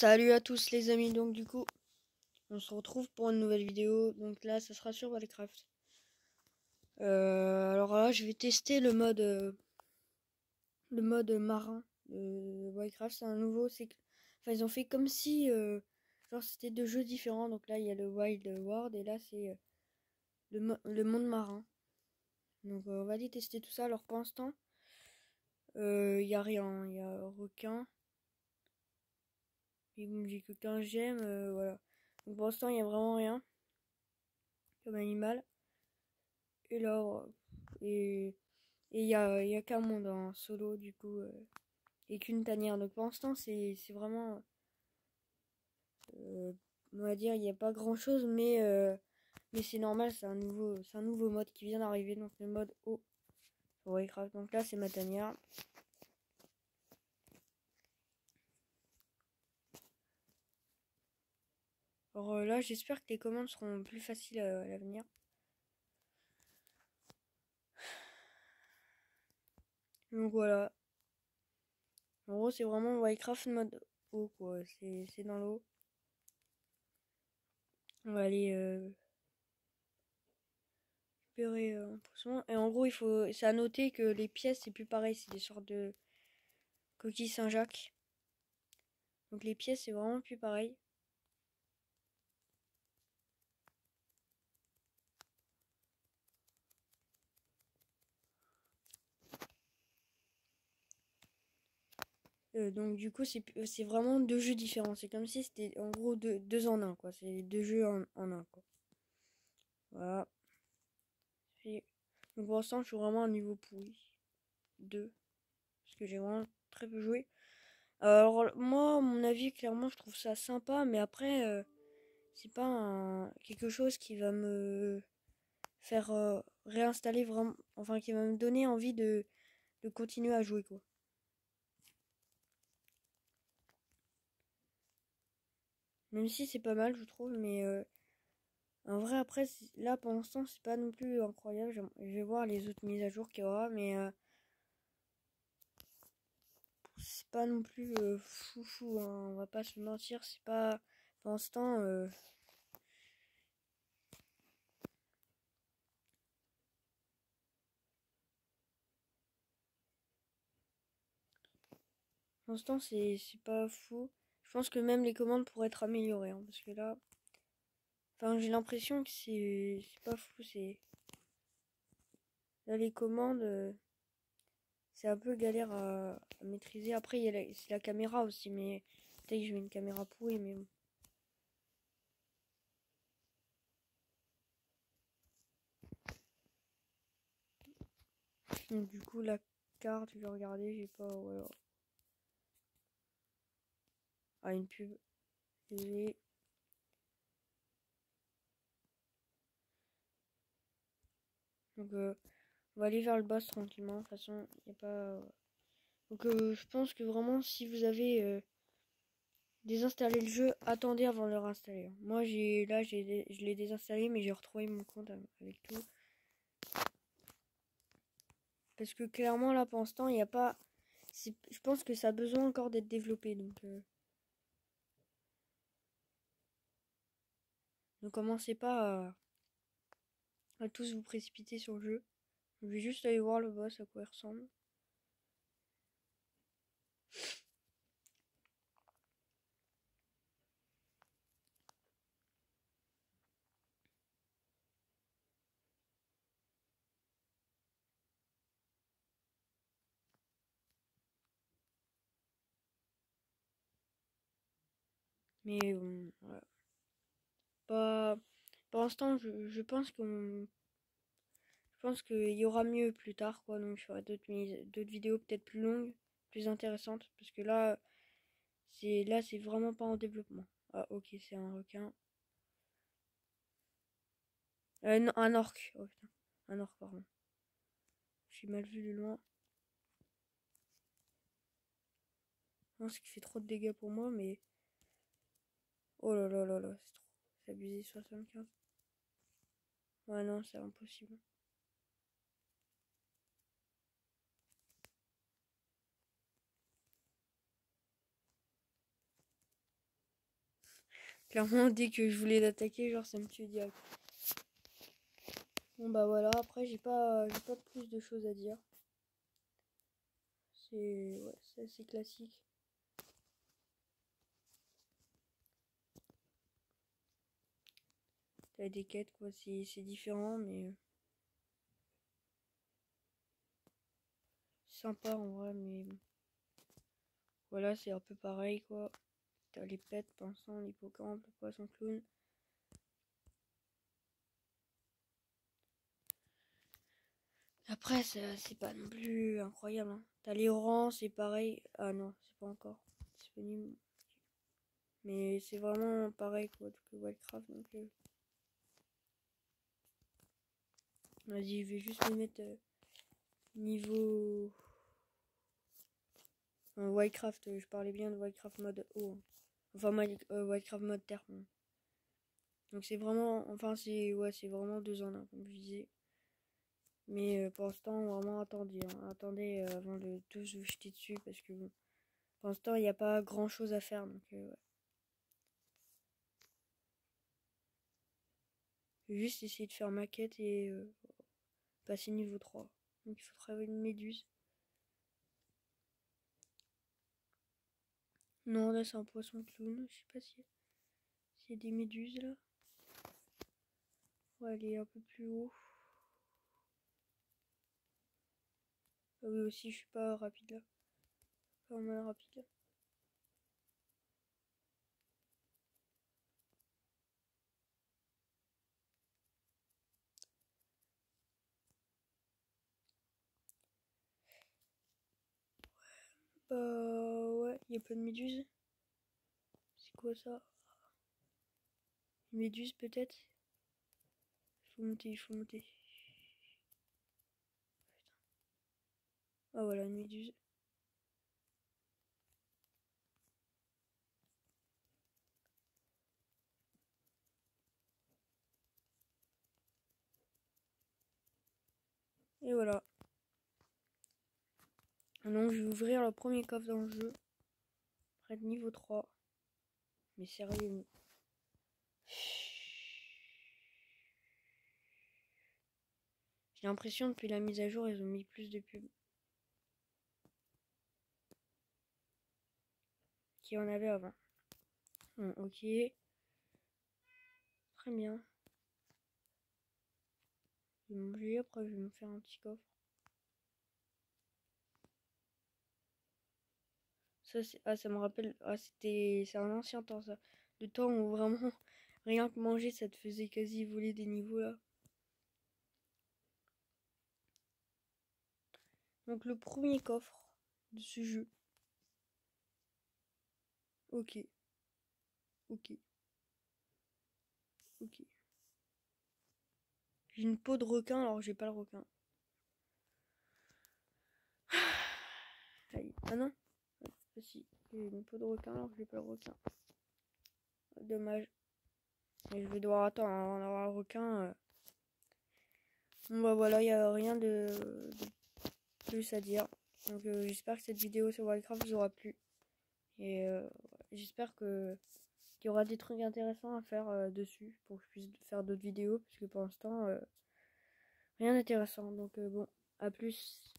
Salut à tous les amis, donc du coup on se retrouve pour une nouvelle vidéo. Donc là ça sera sur Minecraft. Alors là je vais tester le mode marin de Minecraft. C'est un nouveau, enfin ils ont fait comme si genre c'était deux jeux différents. Donc là il y a le Wild World et là c'est le monde marin. Donc on va aller tester tout ça. Alors pour l'instant il y a rien, il y a requin. Et bon, j'ai que 15 gemmes, voilà. Donc pour l'instant il y a vraiment rien comme animal. Et là, et il y a qu'un monde en solo du coup et qu'une tanière. Donc pour l'instant c'est vraiment on va dire il n'y a pas grand chose, mais c'est normal, c'est un nouveau mode qui vient d'arriver, donc le mode eau sur Minecraft. Donc là c'est ma tanière. Alors là j'espère que les commandes seront plus faciles à l'avenir. Donc voilà. En gros c'est vraiment Minecraft mode eau quoi. C'est dans l'eau. On va aller récupérer un poisson. Et en gros, c'est à noter que les pièces, c'est plus pareil, c'est des sortes de coquilles Saint-Jacques. Donc les pièces, c'est vraiment plus pareil. Donc du coup, c'est vraiment deux jeux différents. C'est comme si c'était en gros deux en un, quoi. C'est deux jeux en un, quoi. Voilà. Donc pour l'instant, je suis vraiment à un niveau pourri. 2. Parce que j'ai vraiment très peu joué. Alors moi, à mon avis, clairement, je trouve ça sympa. Mais après, c'est pas quelque chose qui va me faire réinstaller vraiment, enfin qui va me donner envie de continuer à jouer quoi. Même si c'est pas mal je trouve, mais en vrai après là pour l'instant c'est pas non plus incroyable. Je vais voir les autres mises à jour qu'il y aura, mais c'est pas non plus fou hein, on va pas se mentir, c'est pas pour l'instant pour l'instant c'est pas fou. Je pense que même les commandes pourraient être améliorées hein, parce que là enfin j'ai l'impression que c'est pas fou, c'est là les commandes c'est un peu galère à maîtriser. Après, c'est la caméra aussi, mais peut-être que je mets une caméra pourrie, mais bon. Donc, du coup, la carte, je vais regarder, j'ai pas. Voilà. Ah, une pub. Désolé. Donc, on va aller vers le boss tranquillement. De toute façon, il n'y a pas. Donc, je pense que vraiment, si vous avez désinstallé le jeu, attendez avant de le réinstaller. Moi, je l'ai désinstallé, mais j'ai retrouvé mon compte avec tout. Parce que clairement, là, pour l'instant, il n'y a pas. Je pense que ça a besoin encore d'être développé. Donc, ne commencez pas à tous vous précipiter sur le jeu. Je vais juste aller voir le boss à quoi il ressemble. Mais voilà. Pas, pour l'instant, je pense je pense qu'il y aura mieux plus tard, quoi. Donc je ferai d'autres vidéos peut-être plus longues, plus intéressantes, parce que là c'est vraiment pas en développement. Ah ok, c'est un requin. Non, un orc. Oh putain, un orc pardon. J'ai mal vu de loin. Non, ce qui fait trop de dégâts pour moi, mais oh là là là là, c'est trop, c'est abusé 75. Ouais non, c'est impossible. Clairement, dès que je voulais l'attaquer, genre ça me tue direct. Bon bah voilà, après j'ai pas plus de choses à dire. C'est assez classique. T'as des quêtes quoi, c'est différent mais sympa en vrai, mais bon. Voilà, c'est un peu pareil quoi. T'as les pets, pinsons, l'hippocampe, le poisson clown. Après, c'est pas non plus incroyable. Hein. T'as les orangs, c'est pareil. Ah non, c'est pas encore disponible. Mais c'est vraiment pareil quoi que Wildcraft. Donc, vas-y, je vais juste me mettre niveau Wildcraft. Je parlais bien de Wildcraft mode eau. Hein. Enfin, Wildcraft mode terre. Hein. Donc c'est vraiment, enfin c'est vraiment 2 ans là, comme je disais. Mais pour l'instant, vraiment attendez, hein. Attendez avant de tous vous jeter dessus parce que bon, pour l'instant il n'y a pas grand chose à faire donc ouais. Je vais juste essayer de faire ma quête et passer niveau 3. Donc il faut travailler une méduse. Non, là c'est un poisson clown. Je sais pas s'il y a des méduses là. On va aller un peu plus haut. Ah oui aussi je suis pas rapide là. Pas mal rapide là. Ouais, il y a plein de méduses. C'est quoi ça? Une méduse peut-être? Il faut monter, il faut monter. Ah voilà, une méduse. Et voilà. Donc je vais ouvrir le premier coffre dans le jeu. Près de niveau 3. Mais sérieux. J'ai l'impression depuis la mise à jour, ils ont mis plus de pubs. Qu'il y en avait avant. Bon, ok. Très bien. Je vais manger, après je vais me faire un petit coffre. Ça me rappelle. Ah, c'est un ancien temps ça. Le temps où vraiment rien que manger, ça te faisait quasi voler des niveaux là. Donc le premier coffre de ce jeu. Ok. Ok. Ok. J'ai une peau de requin alors j'ai pas le requin. Aïe. Ah non. Ah, si. J'ai une peau de requin alors j'ai pas le requin. Dommage. Et je vais devoir attendre avant d'avoir le requin. Bon bah voilà, il n'y a rien de plus à dire. Donc j'espère que cette vidéo sur Minecraft vous aura plu. Et j'espère qu'il y aura des trucs intéressants à faire dessus pour que je puisse faire d'autres vidéos. Parce que pour l'instant, rien d'intéressant. Donc bon, à plus.